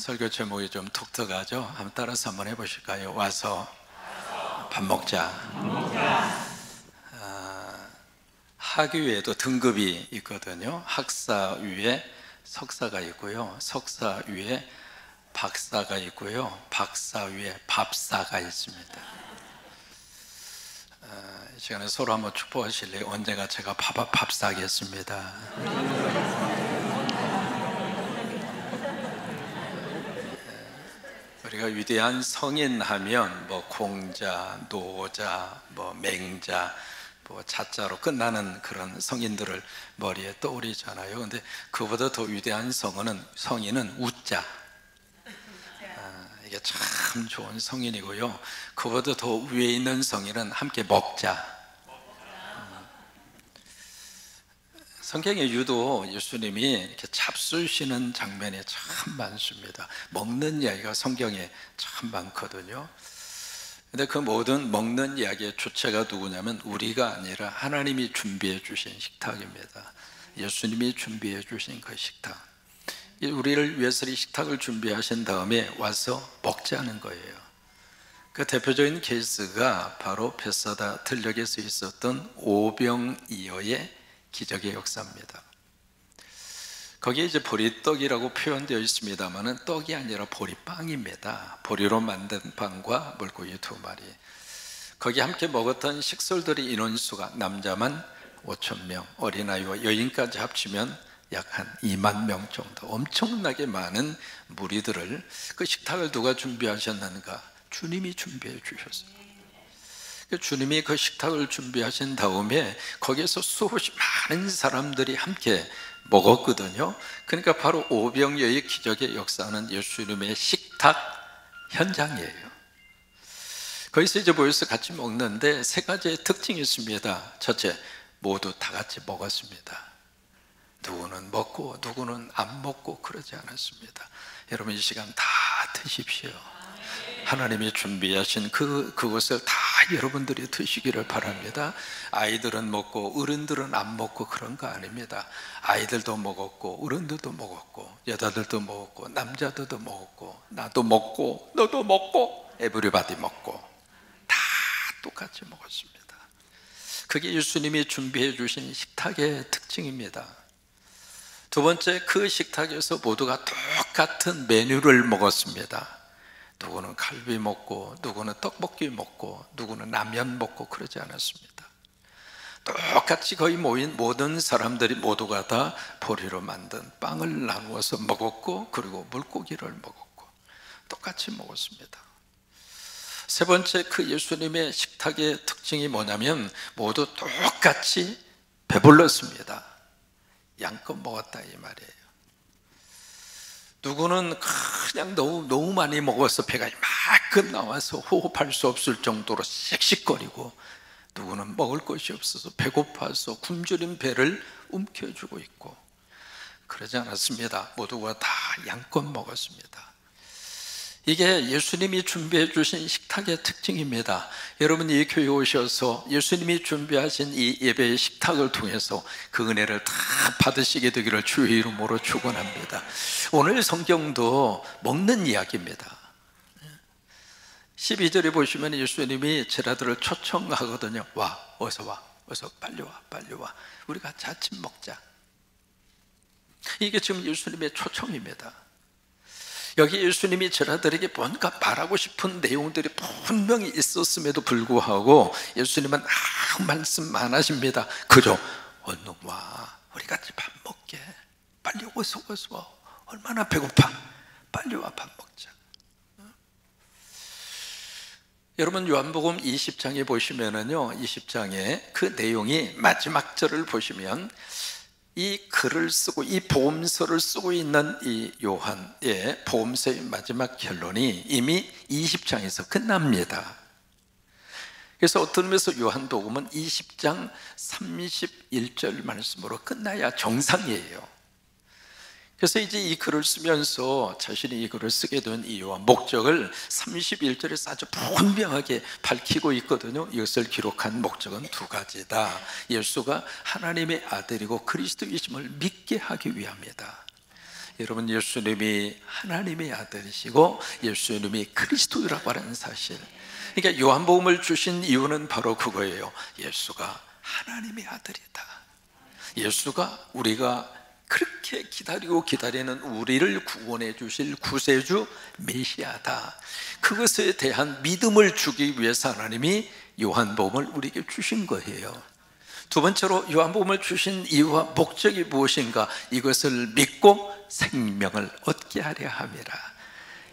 설교 제목이 좀 독특하죠? 한번 따라서 한번 해보실까요? 와서 밥 먹자. 학위에도 등급이 있거든요. 학사 위에 석사가 있고요, 석사 위에 박사가 있고요, 박사 위에 밥사가 있습니다. 이 시간에 서로 한번 축복하실래요? 언젠가 제가 밥사겠습니다. 우리가 위대한 성인 하면 뭐 공자, 노자, 뭐 맹자, 뭐 자자로 끝나는 그런 성인들을 머리에 떠오르잖아요. 근데 그보다 더 위대한 성인은 우자. 이게 참 좋은 성인이고요. 그보다 더 위에 있는 성인은 함께 먹자. 성경에 유독 예수님이 이렇게 잡수시는 장면이 참 많습니다. 먹는 이야기가 성경에 참 많거든요. 근데 그 모든 먹는 이야기의 주체가 누구냐면 우리가 아니라 하나님이 준비해 주신 식탁입니다. 예수님이 준비해 주신 그 식탁. 우리를 위해서 이 식탁을 준비하신 다음에 와서 먹자는 거예요. 그 대표적인 케이스가 바로 벳사다 들녘에서 있었던 오병이어의 기적의 역사입니다. 거기에 이제 보리떡이라고 표현되어 있습니다만은 떡이 아니라 보리빵입니다. 보리로 만든 빵과 물고기 2마리. 거기 함께 먹었던 식솔들의 인원수가 남자만 5,000명, 어린아이와 여인까지 합치면 약 한 2만 명 정도, 엄청나게 많은 무리들을 그 식탁을 누가 준비하셨는가? 주님이 준비해 주셨어요. 주님이 그 식탁을 준비하신 다음에 거기에서 수없이 많은 사람들이 함께 먹었거든요. 그러니까 바로 오병이어의 기적의 역사는 예수님의 식탁 현장이에요. 거기서 이제 모여서 같이 먹는데 세 가지의 특징이 있습니다. 첫째, 모두 다 같이 먹었습니다. 누구는 먹고 누구는 안 먹고 그러지 않았습니다. 여러분, 이 시간 다 드십시오. 하나님이 준비하신 그것을 다 여러분들이 드시기를 바랍니다. 아이들은 먹고 어른들은 안 먹고 그런 거 아닙니다. 아이들도 먹었고 어른들도 먹었고 여자들도 먹었고 남자들도 먹었고 나도 먹고 너도 먹고 에브리바디 먹고 다 똑같이 먹었습니다. 그게 예수님이 준비해 주신 식탁의 특징입니다. 두 번째, 그 식탁에서 모두가 똑같은 메뉴를 먹었습니다. 누구는 갈비 먹고 누구는 떡볶이 먹고 누구는 라면 먹고 그러지 않았습니다. 똑같이 거의 모인 모든 사람들이 모두가 다 보리로 만든 빵을 나누어서 먹었고 그리고 물고기를 먹었고 똑같이 먹었습니다. 세 번째, 그 예수님의 식탁의 특징이 뭐냐면 모두 똑같이 배불렀습니다. 양껏 먹었다 이 말이에요. 누구는 그냥 너무 많이 먹어서 배가 이만큼 나와서 호흡할 수 없을 정도로 씩씩거리고, 누구는 먹을 것이 없어서 배고파서 굶주린 배를 움켜쥐고 있고 그러지 않았습니다. 모두가 다 양껏 먹었습니다. 이게 예수님이 준비해 주신 식탁의 특징입니다. 여러분, 이 교회에 오셔서 예수님이 준비하신 이 예배의 식탁을 통해서 그 은혜를 다 받으시게 되기를 주의 이름으로 축원합니다. 오늘 성경도 먹는 이야기입니다. 12절에 보시면 예수님이 제자들을 초청하거든요. 와, 어서 와, 어서 빨리 와, 빨리 와, 우리 같이 아침 먹자. 이게 지금 예수님의 초청입니다. 여기 예수님이 제자들에게 뭔가 말하고 싶은 내용들이 분명히 있었음에도 불구하고 예수님은 말씀 안 하십니다. 그저 얼른 와, 우리 같이 밥 먹게. 빨리 어서 와. 얼마나 배고파. 빨리 와, 밥 먹자. 여러분, 요한복음 20장에 보시면은요, 20장에 그 내용이 마지막 절을 보시면 이 글을 쓰고 이 복음서를 쓰고 있는 이 요한의 복음서의 마지막 결론이 이미 20장에서 끝납니다. 그래서 어떤 의미에서 요한복음은 20장 31절 말씀으로 끝나야 정상이에요. 그래서 이제 이 글을 쓰면서 자신이 이 글을 쓰게 된 이유와 목적을 31절에서 아주 분명하게 밝히고 있거든요. 이것을 기록한 목적은 두 가지다. 예수가 하나님의 아들이고 그리스도이심을 믿게 하기 위함이다. 여러분, 예수님이 하나님의 아들이시고 예수님이 그리스도라고 하는 사실, 그러니까 요한복음을 주신 이유는 바로 그거예요. 예수가 하나님의 아들이다. 예수가 우리가 그렇게 기다리고 기다리는 우리를 구원해 주실 구세주 메시아다. 그것에 대한 믿음을 주기 위해서 하나님이 요한복음을 우리에게 주신 거예요. 두 번째로 요한복음을 주신 이유와 목적이 무엇인가? 이것을 믿고 생명을 얻게 하려 함이라.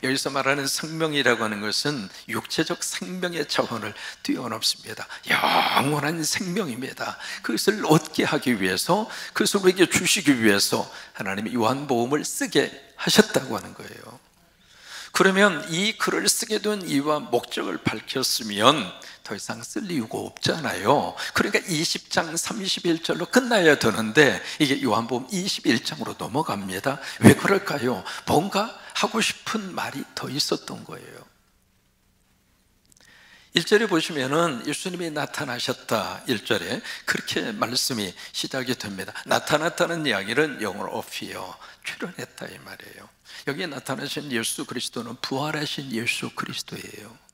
여기서 말하는 생명이라고 하는 것은 육체적 생명의 차원을 뛰어넘습니다. 영원한 생명입니다. 그것을 얻게 하기 위해서, 그것을 우리에게 주시기 위해서 하나님이 요한복음을 쓰게 하셨다고 하는 거예요. 그러면 이 글을 쓰게 된 이유와 목적을 밝혔으면 더 이상 쓸 이유가 없잖아요. 그러니까 20장 31절로 끝나야 되는데 이게 요한복음 21장으로 넘어갑니다. 왜 그럴까요? 뭔가 하고 싶은 말이 더 있었던 거예요. 1절에 보시면은 예수님이 나타나셨다, 1절에 그렇게 말씀이 시작이 됩니다. 나타났다는 이야기는 영어로 appear, 출현했다 이 말이에요. 여기에 나타나신 예수 그리스도는 부활하신 예수 그리스도예요.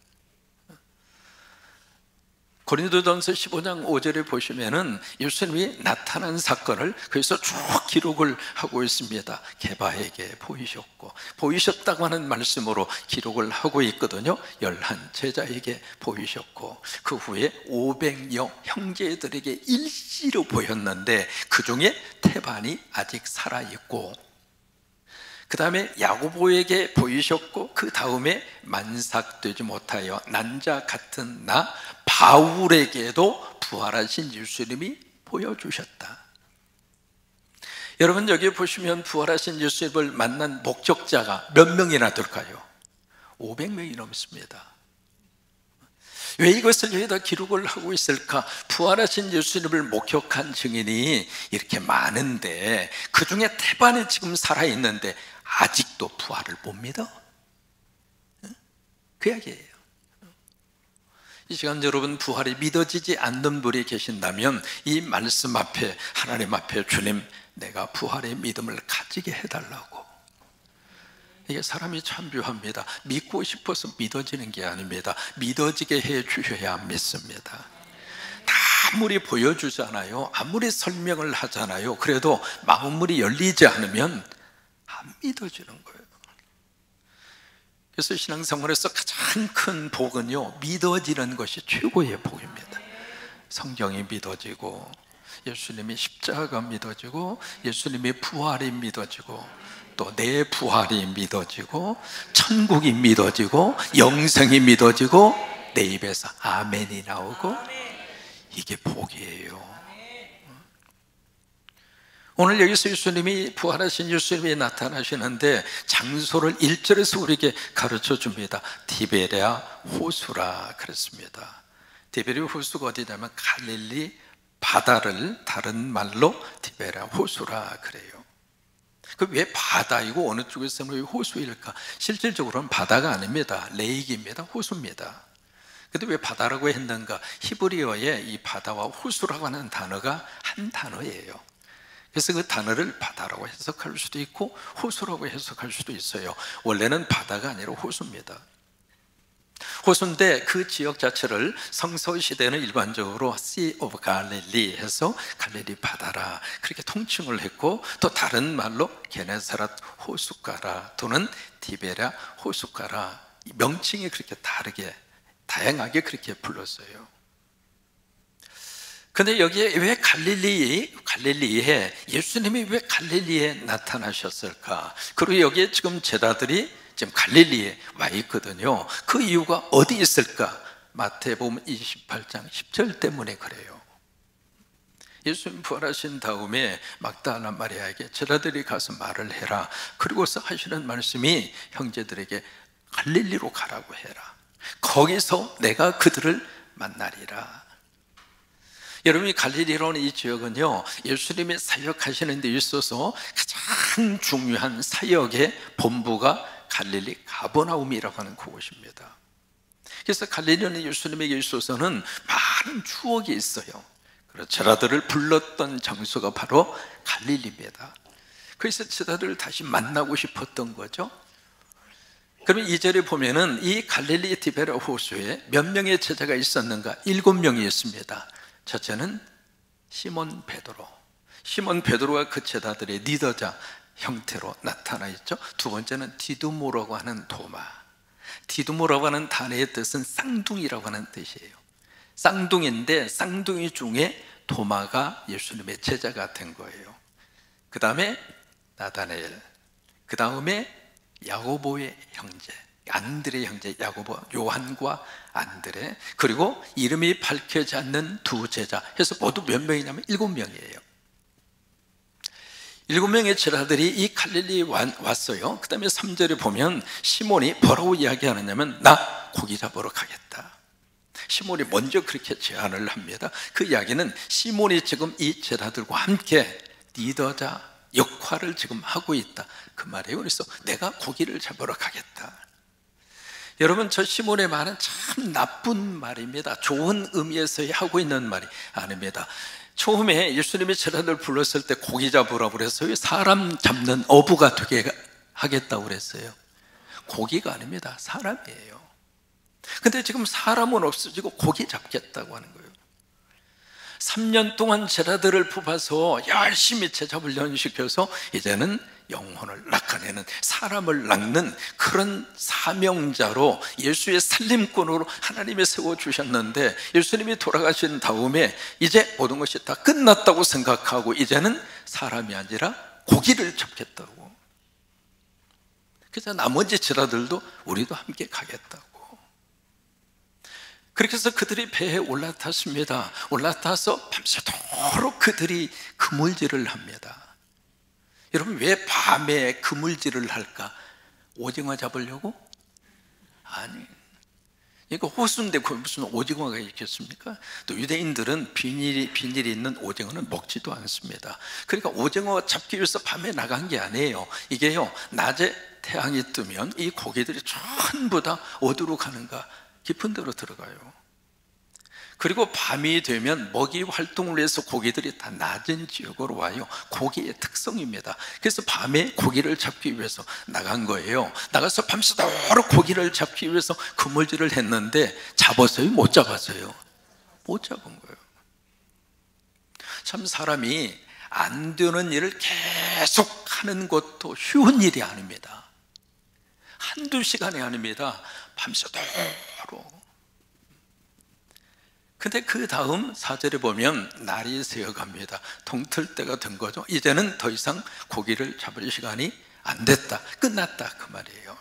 고린도전서 15장 5절에 보시면은 예수님이 나타난 사건을 그래서 쭉 기록을 하고 있습니다. 게바에게 보이셨고, 보이셨다고 하는 말씀으로 기록을 하고 있거든요. 11 제자에게 보이셨고, 그 후에 500여 형제들에게 일시로 보였는데 그 중에 태반이 아직 살아있고, 그 다음에 야고보에게 보이셨고, 그 다음에 만삭되지 못하여 난자 같은 나 바울에게도 부활하신 예수님이 보여주셨다. 여러분, 여기 보시면 부활하신 예수님을 만난 목격자가 몇 명이나 될까요? 500명이 넘습니다. 왜 이것을 여기다 기록을 하고 있을까? 부활하신 예수님을 목격한 증인이 이렇게 많은데 그 중에 태반이 지금 살아있는데 아직도 부활을 못 믿어? 그 이야기예요. 이 시간 여러분, 부활이 믿어지지 않는 분이 계신다면 이 말씀 앞에, 하나님 앞에, 주님, 내가 부활의 믿음을 가지게 해달라고. 이게 사람이 참 묘합니다. 믿고 싶어서 믿어지는 게 아닙니다. 믿어지게 해 주셔야 믿습니다. 아무리 보여주잖아요, 아무리 설명을 하잖아요, 그래도 마음물이 열리지 않으면 안 믿어지는 거예요. 그래서 신앙생활에서 가장 큰 복은요, 믿어지는 것이 최고의 복입니다. 성경이 믿어지고, 예수님이 십자가가 믿어지고, 예수님의 부활이 믿어지고, 또 내 부활이 믿어지고, 천국이 믿어지고, 영생이 믿어지고, 내 입에서 아멘이 나오고, 이게 복이에요. 오늘 여기서 예수님이, 부활하신 예수님이 나타나시는데 장소를 1절에서 우리에게 가르쳐 줍니다. 디베랴 호수라 그랬습니다. 디베랴 호수가 어디냐면 갈릴리 바다를 다른 말로 디베랴 호수라 그래요. 그 왜 바다이고 어느 쪽에서는 왜 호수일까? 실질적으로는 바다가 아닙니다. 레이기입니다. 호수입니다. 근데 왜 바다라고 했는가? 히브리어에 이 바다와 호수라고 하는 단어가 한 단어예요. 그래서 그 단어를 바다라고 해석할 수도 있고 호수라고 해석할 수도 있어요. 원래는 바다가 아니라 호수입니다. 호수인데 그 지역 자체를 성서시대는 일반적으로 Sea of Galilee 해서 갈릴리 바다라 그렇게 통칭을 했고, 또 다른 말로 게네사렛 호숫가라 또는 디베랴 호숫가라, 명칭이 그렇게 다양하게 그렇게 불렀어요. 근데 여기에 왜 갈릴리에 예수님이 왜 갈릴리에 나타나셨을까? 그리고 여기에 지금 제자들이 지금 갈릴리에 와 있거든요. 그 이유가 어디 있을까? 마태복음 28장 10절 때문에 그래요. 예수님 부활하신 다음에 막달라 마리아에게 제자들이 가서 말을 해라. 그리고서 하시는 말씀이 형제들에게 갈릴리로 가라고 해라. 거기서 내가 그들을 만나리라. 여러분이 갈릴리라는 이 지역은요, 예수님의 사역하시는 데 있어서 가장 중요한 사역의 본부가 갈릴리 가버나움이라고 하는 그곳입니다. 그래서 갈릴리는 예수님에게 있어서는 많은 추억이 있어요. 그래서 제자들을 불렀던 장소가 바로 갈릴리입니다. 그래서 제자들을 다시 만나고 싶었던 거죠. 그러면 2절에 보면은 이 갈릴리 디베라 호수에 몇 명의 제자가 있었는가? 7명이었습니다. 첫째는 시몬 베드로. 시몬 베드로가 그 제자들의 리더자 형태로 나타나 있죠. 두 번째는 디두모라고 하는 도마. 디두모라고 하는 단어의 뜻은 쌍둥이라고 하는 뜻이에요. 쌍둥이인데 쌍둥이 중에 도마가 예수님의 제자가 된 거예요. 그 다음에 나다나엘, 그 다음에 야고보의 형제, 안드레 형제 야고보, 요한과 안드레, 그리고 이름이 밝혀지지 않는 두 제자 해서 모두 몇 명이냐면 7명이에요 7명의 제자들이 이 갈릴리에 왔어요. 그 다음에 3절에 보면 시몬이 뭐라고 이야기하느냐면 나 고기 잡으러 가겠다. 시몬이 먼저 그렇게 제안을 합니다. 그 이야기는 시몬이 지금 이 제자들과 함께 리더자 역할을 지금 하고 있다 그 말이에요. 그래서 내가 고기를 잡으러 가겠다. 여러분, 저 시몬의 말은 참 나쁜 말입니다. 좋은 의미에서 하고 있는 말이 아닙니다. 처음에 예수님이 제자들 불렀을 때 고기 잡으라고 그랬어요. 사람 잡는 어부가 되게 하겠다고 그랬어요. 고기가 아닙니다. 사람이에요. 근데 지금 사람은 없어지고 고기 잡겠다고 하는 거예요. 3년 동안 제자들을 뽑아서 열심히 제자 훈련시켜서 이제는 영혼을 낚아내는, 사람을 낚는 그런 사명자로 예수의 살림꾼으로 하나님이 세워주셨는데, 예수님이 돌아가신 다음에 이제 모든 것이 다 끝났다고 생각하고 이제는 사람이 아니라 고기를 잡겠다고. 그래서 나머지 제자들도 우리도 함께 가겠다고. 그렇게 해서 그들이 배에 올라탔습니다. 올라타서 밤새도록 그들이 그물질을 합니다. 여러분, 왜 밤에 그물질을 할까? 오징어 잡으려고? 아니, 이거 호수인데 무슨 오징어가 있겠습니까? 또 유대인들은 비닐이 있는 오징어는 먹지도 않습니다. 그러니까 오징어 잡기 위해서 밤에 나간 게 아니에요. 이게요, 낮에 태양이 뜨면 이 고기들이 전부 다 어디로 가는가? 깊은 데로 들어가요. 그리고 밤이 되면 먹이 활동을 해서 고기들이 다 낮은 지역으로 와요. 고기의 특성입니다. 그래서 밤에 고기를 잡기 위해서 나간 거예요. 나가서 밤새도록 고기를 잡기 위해서 그물질을 했는데 잡았어요? 못 잡았어요? 못 잡은 거예요. 참 사람이 안 되는 일을 계속 하는 것도 쉬운 일이 아닙니다. 한두 시간이 아닙니다. 밤새도록. 근데 그 다음 4절에 보면 날이 새어갑니다. 동틀 때가 된 거죠. 이제는 더 이상 고기를 잡을 시간이 안 됐다, 끝났다 그 말이에요.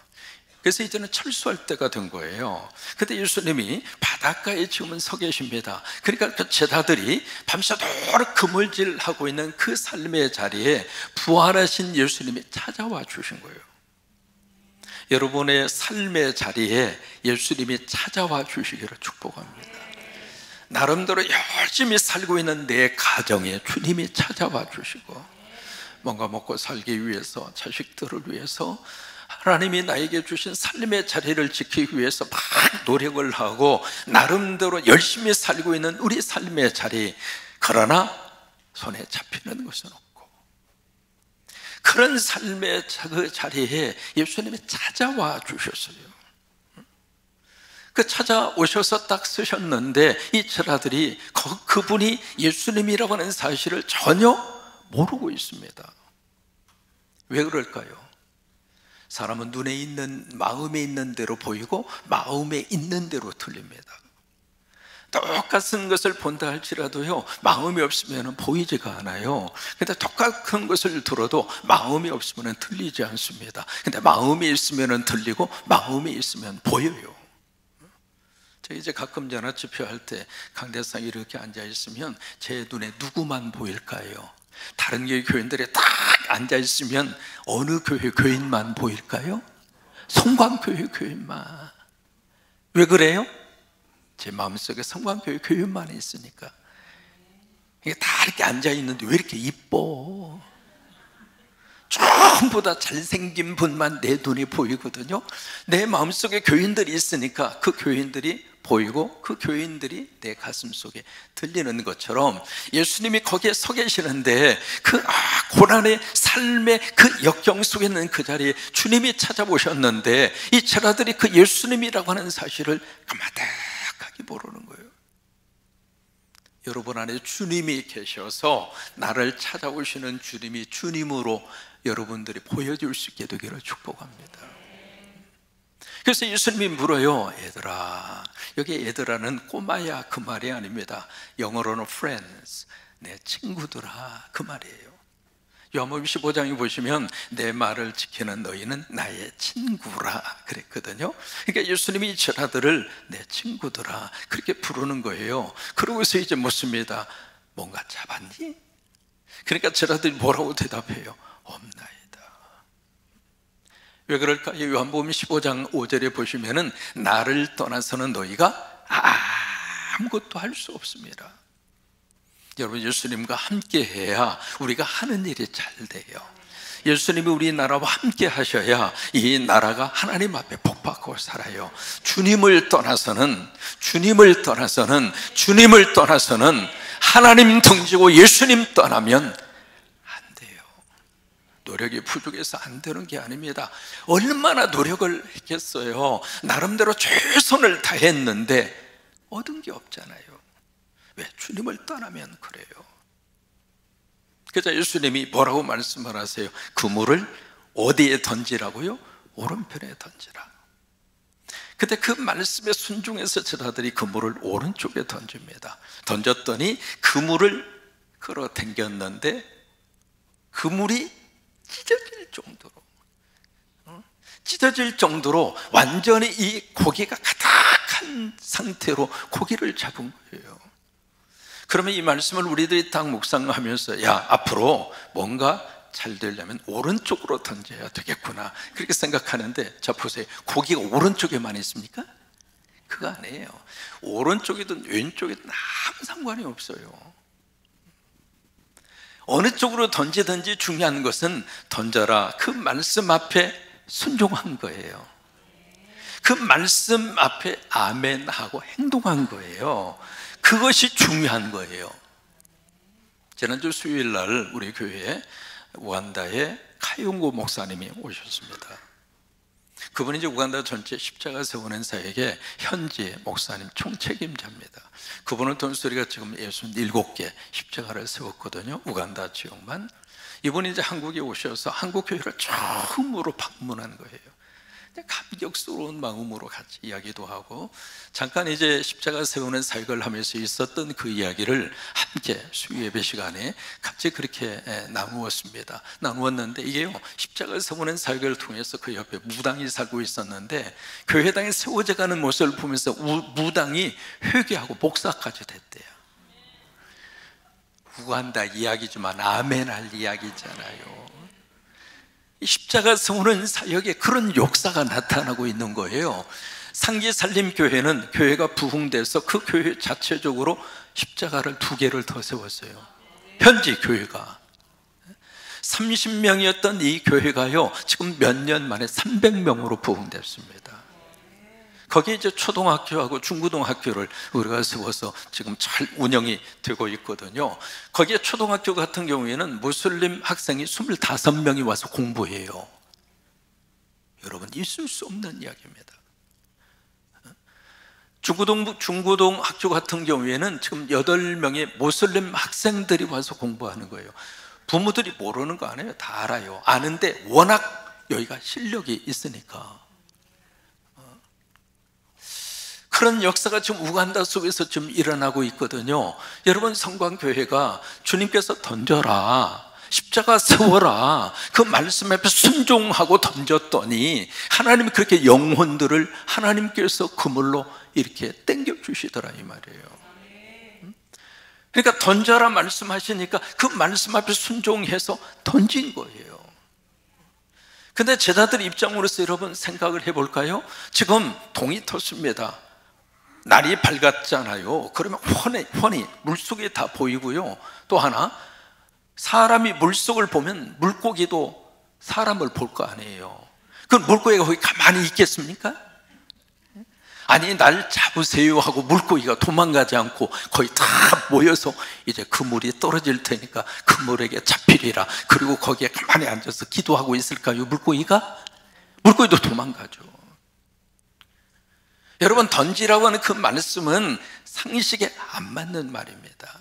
그래서 이제는 철수할 때가 된 거예요. 근데 예수님이 바닷가에 지금은 서 계십니다. 그러니까 그 제자들이 밤새도록 그물질하고 있는 그 삶의 자리에 부활하신 예수님이 찾아와 주신 거예요. 여러분의 삶의 자리에 예수님이 찾아와 주시기를 축복합니다. 나름대로 열심히 살고 있는 내 가정에 주님이 찾아와 주시고, 뭔가 먹고 살기 위해서, 자식들을 위해서 하나님이 나에게 주신 삶의 자리를 지키기 위해서 막 노력을 하고 나름대로 열심히 살고 있는 우리 삶의 자리, 그러나 손에 잡히는 것은 없고, 그런 삶의 그 자리에 예수님이 찾아와 주셨어요. 그 찾아오셔서 딱 쓰셨는데 이 제자들이 그분이 예수님이라고 하는 사실을 전혀 모르고 있습니다. 왜 그럴까요? 사람은 눈에 있는, 마음에 있는 대로 보이고 마음에 있는 대로 들립니다. 똑같은 것을 본다 할지라도요, 마음이 없으면 보이지가 않아요. 근데 똑같은 것을 들어도 마음이 없으면 들리지 않습니다. 근데 마음이 있으면 들리고 마음이 있으면 보여요. 제가 이제 가끔 전화집회 할 때 강대상에 이렇게 앉아 있으면 제 눈에 누구만 보일까요? 다른 교회 교인들이 딱 앉아 있으면 어느 교회 교인만 보일까요? 성광교회 교인만. 왜 그래요? 제 마음속에 성광교회 교인만 있으니까. 이게 다 이렇게 앉아 있는데 왜 이렇게 이뻐? 전부 다 잘생긴 분만 내 눈에 보이거든요. 내 마음속에 교인들이 있으니까 그 교인들이 보이고 그 교인들이 내 가슴 속에 들리는 것처럼 예수님이 거기에 서 계시는데 그 고난의 삶의 그 역경 속에 있는 그 자리에 주님이 찾아보셨는데 이 제자들이 그 예수님이라고 하는 사실을 까마득하게 모르는 거예요. 여러분 안에 주님이 계셔서 나를 찾아오시는 주님이 주님으로 여러분들이 보여줄 수 있게 되기를 축복합니다. 그래서 예수님이 물어요. 얘들아, 여기 얘들아는 꼬마야 그 말이 아닙니다. 영어로는 friends, 내 친구들아 그 말이에요. 요한복음 15장에 보시면 내 말을 지키는 너희는 나의 친구라 그랬거든요. 그러니까 예수님이 이 제자들을 내 친구들아 그렇게 부르는 거예요. 그러고서 이제 묻습니다. 뭔가 잡았니? 그러니까 제자들이 뭐라고 대답해요? 없나이다. 왜 그럴까요? 요한복음 15장 5절에 보시면은 나를 떠나서는 너희가 아무것도 할 수 없습니다. 여러분, 예수님과 함께 해야 우리가 하는 일이 잘 돼요. 예수님이 우리 나라와 함께 하셔야 이 나라가 하나님 앞에 복받고 살아요. 주님을 떠나서는 하나님 등지고 예수님 떠나면 안 돼요. 노력이 부족해서 안 되는 게 아닙니다. 얼마나 노력을 했겠어요. 나름대로 최선을 다했는데 얻은 게 없잖아요. 왜? 주님을 떠나면 그래요. 그래서 예수님이 뭐라고 말씀을 하세요? 그물을 어디에 던지라고요? 오른편에 던지라. 근데 그 말씀에 순종해서 제자들이 그물을 오른쪽에 던집니다. 던졌더니 그물을 끌어당겼는데 그물이 찢어질 정도로 완전히 이 고기가 가득한 상태로 고기를 잡은 거예요. 그러면 이 말씀을 우리들이 딱 묵상하면서 야, 앞으로 뭔가 잘 되려면 오른쪽으로 던져야 되겠구나 그렇게 생각하는데, 자 보세요. 고기가 오른쪽에만 있습니까? 그거 아니에요. 오른쪽이든 왼쪽이든 아무 상관이 없어요. 어느 쪽으로 던지든지 중요한 것은 던져라 그 말씀 앞에 순종한 거예요. 그 말씀 앞에 아멘하고 행동한 거예요. 그것이 중요한 거예요. 지난주 수요일 날 우리 교회에 우간다에 카용고 목사님이 오셨습니다. 그분이 이제 우간다 전체 십자가 세우는 사역의 현지 목사님 총책임자입니다. 그분은 돈소리가 지금 67개 십자가를 세웠거든요. 우간다 지역만. 이분이 이제 한국에 오셔서 한국 교회를 처음으로 방문한 거예요. 감격스러운 마음으로 같이 이야기도 하고 잠깐 이제 십자가 세우는 사역을 하면서 있었던 그 이야기를 함께 수요예배 시간에 같이 그렇게 나누었는데 이게요, 십자가 세우는 사역을 통해서 그 옆에 무당이 살고 있었는데 교회당에 세워져 가는 모습을 보면서 무당이 회개하고 목사까지 됐대요. 우간다 이야기지만 아멘할 이야기잖아요. 십자가 세우는 사역에 그런 역사가 나타나고 있는 거예요. 상기살림교회는 교회가 부흥돼서 그 교회 자체적으로 십자가를 2개를 더 세웠어요. 현지 교회가 30명이었던 이 교회가요 지금 몇 년 만에 300명으로 부흥됐습니다. 거기에 이제 초등학교하고 중고등학교를 우리가 세워서 지금 잘 운영이 되고 있거든요. 거기에 초등학교 같은 경우에는 무슬림 학생이 25명이 와서 공부해요. 여러분, 있을 수 없는 이야기입니다. 중고등 학교 같은 경우에는 지금 8명의 무슬림 학생들이 와서 공부하는 거예요. 부모들이 모르는 거 아니에요. 다 알아요. 아는데 워낙 여기가 실력이 있으니까. 그런 역사가 지금 우간다 속에서 좀 일어나고 있거든요. 여러분, 성광교회가 주님께서 던져라, 십자가 세워라 그 말씀 앞에 순종하고 던졌더니 하나님이 그렇게 영혼들을 하나님께서 그물로 이렇게 땡겨주시더라 이 말이에요. 그러니까 던져라 말씀하시니까 그 말씀 앞에 순종해서 던진 거예요. 근데 제자들 입장으로서 여러분 생각을 해볼까요? 지금 동이 텄습니다. 날이 밝았잖아요. 그러면 훤히 물속에 다 보이고요. 또 하나, 사람이 물속을 보면 물고기도 사람을 볼 거 아니에요. 그 물고기가 거기 가만히 있겠습니까? 아니 날 잡으세요 하고 물고기가 도망가지 않고 거의 다 모여서 이제 그물이 떨어질 테니까 그물에게 잡히리라. 그리고 거기에 가만히 앉아서 기도하고 있을까요? 물고기가? 물고기도 도망가죠. 여러분, 던지라고 하는 그 말씀은 상식에 안 맞는 말입니다.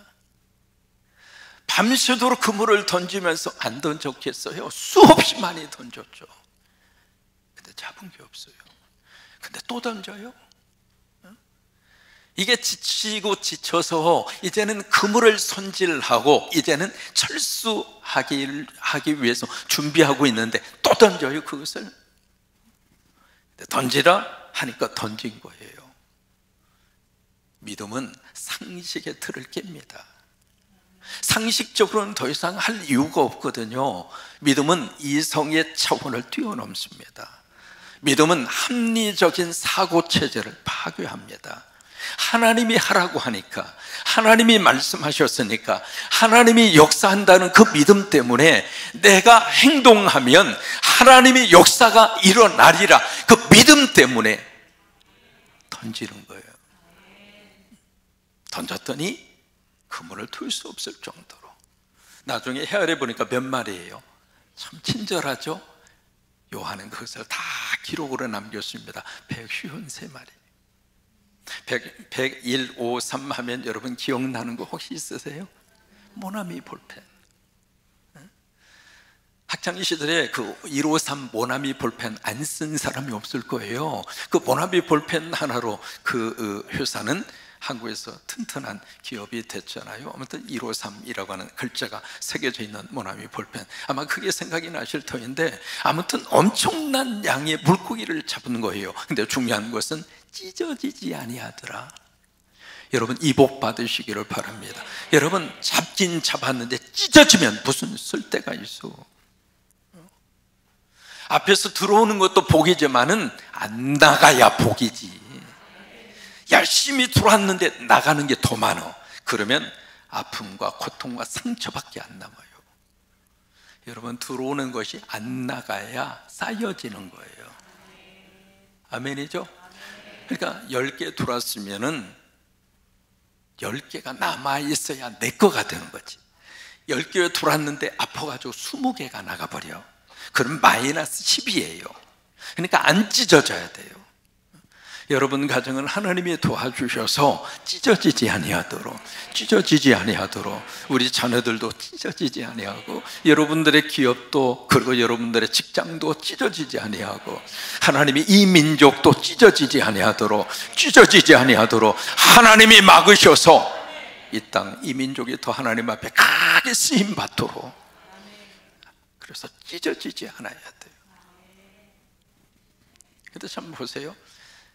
밤새도록 그물을 던지면서 안 던졌겠어요? 수없이 많이 던졌죠. 근데 잡은 게 없어요. 근데 또 던져요? 이게 지치고 지쳐서 이제는 그물을 손질하고 이제는 철수하기 위해서 준비하고 있는데 또 던져요, 그것을. 던지라 하니까 던진 거예요. 믿음은 상식의 틀을 깹니다. 상식적으로는 더 이상 할 이유가 없거든요. 믿음은 이성의 차원을 뛰어넘습니다. 믿음은 합리적인 사고체제를 파괴합니다. 하나님이 하라고 하니까, 하나님이 말씀하셨으니까, 하나님이 역사한다는 그 믿음 때문에 내가 행동하면 하나님의 역사가 일어나리라, 그 믿음 때문에 던지는 거예요. 던졌더니 그물을 틀 수 없을 정도로. 나중에 헤아려 보니까 몇 마리예요? 참 친절하죠? 요한은 그것을 다 기록으로 남겼습니다. 153마리. 10153 하면 여러분 기억나는 거 혹시 있으세요? 모나미 볼펜. 학창 시절에 그 153 모나미 볼펜 안 쓴 사람이 없을 거예요. 그 모나미 볼펜 하나로 그 회사는 한국에서 튼튼한 기업이 됐잖아요. 아무튼 153이라고 하는 글자가 새겨져 있는 모나미 볼펜, 아마 그게 생각이 나실 터인데, 아무튼 엄청난 양의 물고기를 잡은 거예요. 근데 중요한 것은 찢어지지 아니하더라. 여러분, 이 복 받으시기를 바랍니다. 여러분, 잡긴 잡았는데 찢어지면 무슨 쓸데가 있어? 앞에서 들어오는 것도 복이지만은 안 나가야 복이지. 열심히 들어왔는데 나가는 게 더 많아. 그러면 아픔과 고통과 상처밖에 안 남아요. 여러분, 들어오는 것이 안 나가야 쌓여지는 거예요. 아멘이죠? 그러니까 10개 들어왔으면은 10개가 남아있어야 내 거가 되는 거지. 10개 들어왔는데 아파가지고 20개가 나가버려. 그럼 마이너스 10이에요. 그러니까 안 찢어져야 돼요. 여러분 가정은 하나님이 도와주셔서 찢어지지 아니하도록, 우리 자녀들도 찢어지지 아니하고, 여러분들의 기업도, 그리고 여러분들의 직장도 찢어지지 아니하고, 하나님이 이 민족도 찢어지지 아니하도록 하나님이 막으셔서 이 땅, 이 민족이 더 하나님 앞에 크게 쓰임 받도록, 그래서 찢어지지 않아야 돼요. 근데 참 보세요.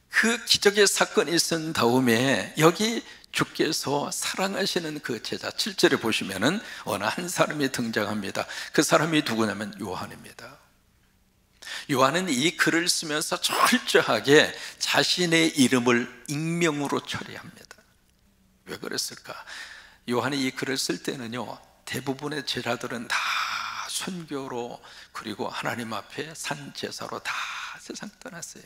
그 기적의 사건이 있은 다음에 여기 주께서 사랑하시는 그 제자 7절에 보시면은 어느 한 사람이 등장합니다. 그 사람이 누구냐면 요한입니다. 요한은 이 글을 쓰면서 철저하게 자신의 이름을 익명으로 처리합니다. 왜 그랬을까? 요한이 이 글을 쓸 때는요, 대부분의 제자들은 다 순교로, 그리고 하나님 앞에 산 제사로 다 세상 떠났어요.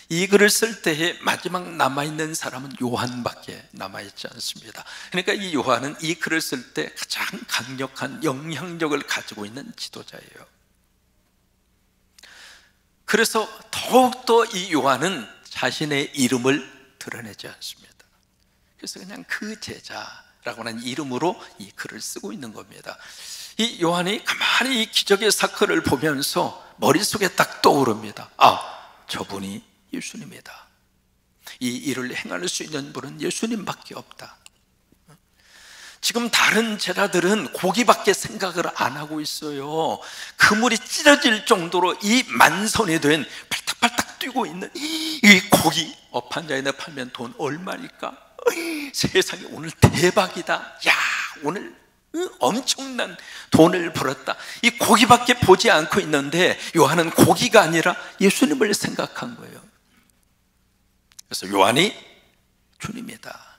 이 글을 쓸 때에 마지막 남아있는 사람은 요한밖에 남아있지 않습니다. 그러니까 이 요한은 이 글을 쓸 때 가장 강력한 영향력을 가지고 있는 지도자예요. 그래서 더욱더 이 요한은 자신의 이름을 드러내지 않습니다. 그래서 그냥 그 제자라고 하는 이름으로 이 글을 쓰고 있는 겁니다. 이 요한이 가만히 이 기적의 사건을 보면서 머릿속에 딱 떠오릅니다. 아, 저분이 예수님이다. 이 일을 행할 수 있는 분은 예수님밖에 없다. 지금 다른 제자들은 고기밖에 생각을 안 하고 있어요. 그물이 찢어질 정도로 이 만선이 된 팔딱팔딱 뛰고 있는 이 고기, 업한자에다 팔면 돈 얼마일까? 세상에, 오늘 대박이다. 야, 오늘 엄청난 돈을 벌었다. 이 고기밖에 보지 않고 있는데 요한은 고기가 아니라 예수님을 생각한 거예요. 그래서 요한이 주님이다.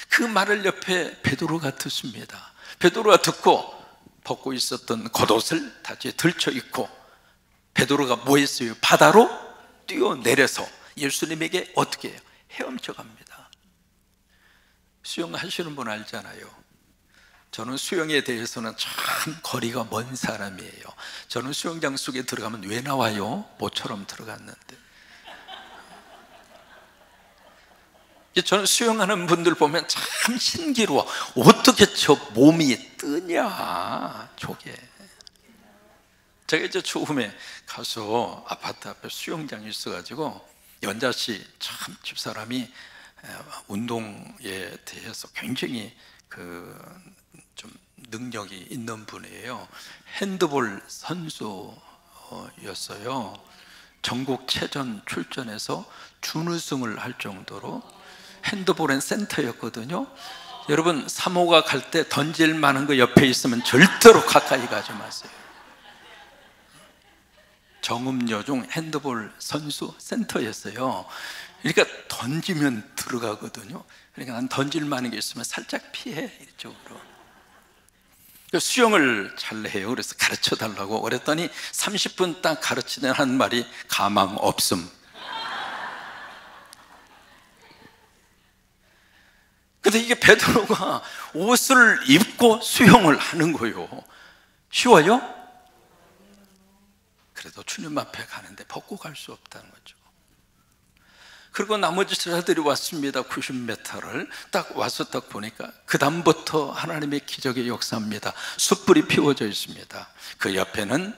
그 말을 옆에 베드로가 듣습니다. 베드로가 듣고 벗고 있었던 겉옷을 다시 들쳐 입고, 베드로가 뭐 했어요? 바다로 뛰어내려서 예수님에게 어떻게 해요? 헤엄쳐 갑니다. 수영하시는 분 알잖아요. 저는 수영에 대해서는 참 거리가 먼 사람이에요. 저는 수영장 속에 들어가면 왜 나와요? 모처럼 들어갔는데. 저는 수영하는 분들 보면 참 신기로워. 어떻게 저 몸이 뜨냐, 저게. 제가 이제 처음에 가서 아파트 앞에 수영장이 있어가지고 연자 씨 참 집사람이 운동에 대해서 굉장히 좀 능력이 있는 분이에요. 핸드볼 선수였어요. 전국체전 출전해서 준우승을 할 정도로 핸드볼은 센터였거든요. 여러분, 사모가 갈 때 던질 만한 거 옆에 있으면 절대로 가까이 가지 마세요. 정음여중 핸드볼 선수 센터였어요. 그러니까 던지면 들어가거든요. 그러니까 난 던질 만한 게 있으면 살짝 피해, 이쪽으로. 수영을 잘 해요. 그래서 가르쳐 달라고 그랬더니 30분 딱 가르치는 한 말이 가망 없음. 근데 이게 베드로가 옷을 입고 수영을 하는 거예요. 쉬워요? 그래도 주님 앞에 가는데 벗고 갈 수 없다는 거죠. 그리고 나머지 제자들이 왔습니다. 90m를 딱 와서 딱 보니까 그 다음부터 하나님의 기적의 역사입니다. 숯불이 피워져 있습니다. 그 옆에는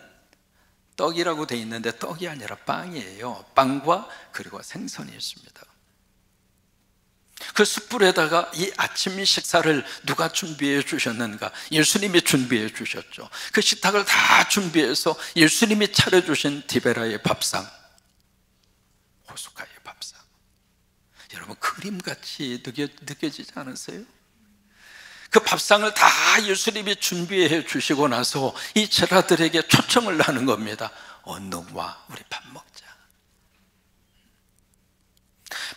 떡이라고 돼 있는데 떡이 아니라 빵이에요. 빵과 그리고 생선이 있습니다. 그 숯불에다가 이 아침 식사를 누가 준비해 주셨는가? 예수님이 준비해 주셨죠. 그 식탁을 다 준비해서 예수님이 차려주신 디베라의 밥상, 호숫가의 밥상. 여러분, 그림같이 느껴지지 않으세요? 그 밥상을 다 예수님이 준비해 주시고 나서 이 제자들에게 초청을 하는 겁니다. 얼른 와, 우리 밥 먹자.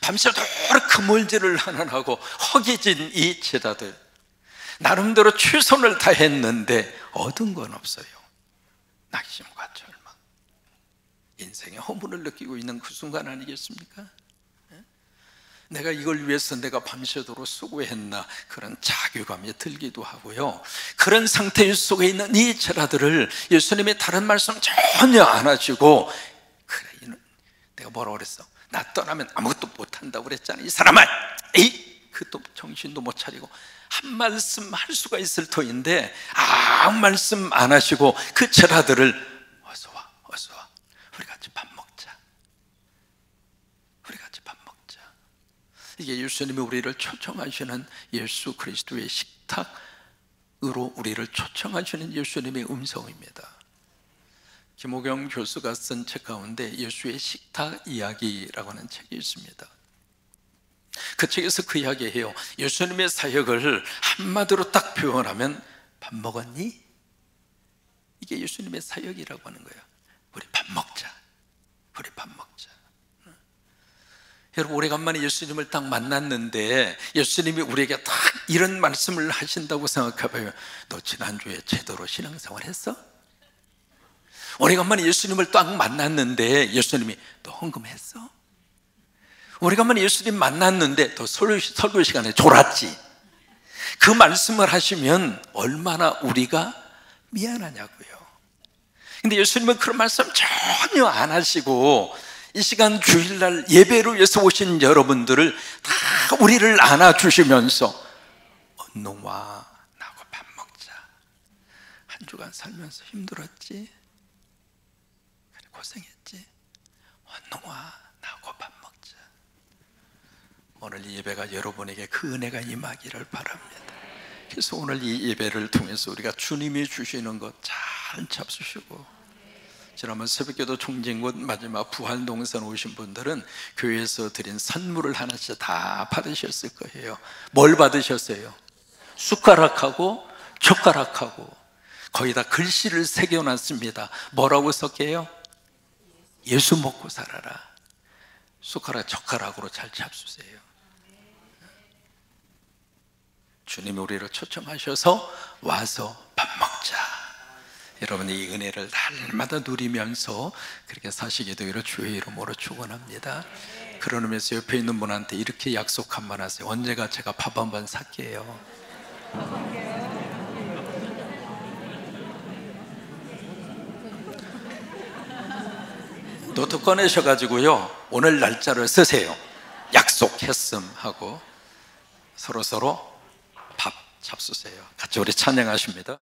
밤새도록 그물질을 하느라고 허기진 이 제자들, 나름대로 최선을 다했는데 얻은 건 없어요. 낙심과 절망, 인생의 허물을 느끼고 있는 그 순간 아니겠습니까? 내가 이걸 위해서 내가 밤새도록 수고했나, 그런 자괴감이 들기도 하고요. 그런 상태 속에 있는 이 제자들을 예수님이 다른 말씀 전혀 안 하시고, 그래, 내가 뭐라고 그랬어? 나 떠나면 아무것도 못한다고 그랬잖아. 이 사람아, 그또 정신도 못 차리고 한 말씀 할 수가 있을 터인데 아무 말씀 안 하시고 그 제자들을 어서 와, 어서 와, 우리 같이 밥 먹자, 우리 같이 밥 먹자. 이게 예수님이 우리를 초청하시는 예수 그리스도의 식탁으로 우리를 초청하시는 예수님의 음성입니다. 김호경 교수가 쓴 책 가운데 예수의 식탁 이야기라고 하는 책이 있습니다. 그 책에서 그 이야기해요. 예수님의 사역을 한마디로 딱 표현하면 밥 먹었니? 이게 예수님의 사역이라고 하는 거예요. 우리 밥 먹자, 우리 밥 먹자. 여러분, 오래간만에 예수님을 딱 만났는데 예수님이 우리에게 딱 이런 말씀을 하신다고 생각해봐요. 너 지난주에 제대로 신앙생활 했어? 오래간만에 예수님을 딱 만났는데 예수님이 너 헌금했어? 오래간만에 예수님 만났는데 너 설교 시간에 졸았지? 그 말씀을 하시면 얼마나 우리가 미안하냐고요. 근데 예수님은 그런 말씀 전혀 안 하시고 이 시간 주일날 예배를 위해서 오신 여러분들을 다 우리를 안아주시면서 얼른 와, 나하고 밥 먹자. 한 주간 살면서 힘들었지? 고생했지? 얼른 와, 나하고 밥 먹자. 오늘 이 예배가 여러분에게 그 은혜가 임하기를 바랍니다. 그래서 오늘 이 예배를 통해서 우리가 주님이 주시는 것 잘 잡수시고, 지난번 새벽기도 총진곳 마지막 부활동산 오신 분들은 교회에서 드린 선물을 하나씩 다 받으셨을 거예요. 뭘 받으셨어요? 숟가락하고 젓가락하고 거기다 글씨를 새겨놨습니다. 뭐라고 썼게요? 예수 먹고 살아라. 숟가락 젓가락으로 잘 잡수세요. 주님이 우리를 초청하셔서 와서 밥 먹자. 여러분이 이 은혜를 날마다 누리면서 그렇게 사시게 되기를 주의 이름으로 축원합니다. 그러면서 옆에 있는 분한테 이렇게 약속 한 번 하세요. 언제가 제가 밥 한 번 살게요. 노트 꺼내셔가지고요, 오늘 날짜를 쓰세요. 약속했음 하고 서로 밥 잡수세요. 같이 우리 찬양하십니다.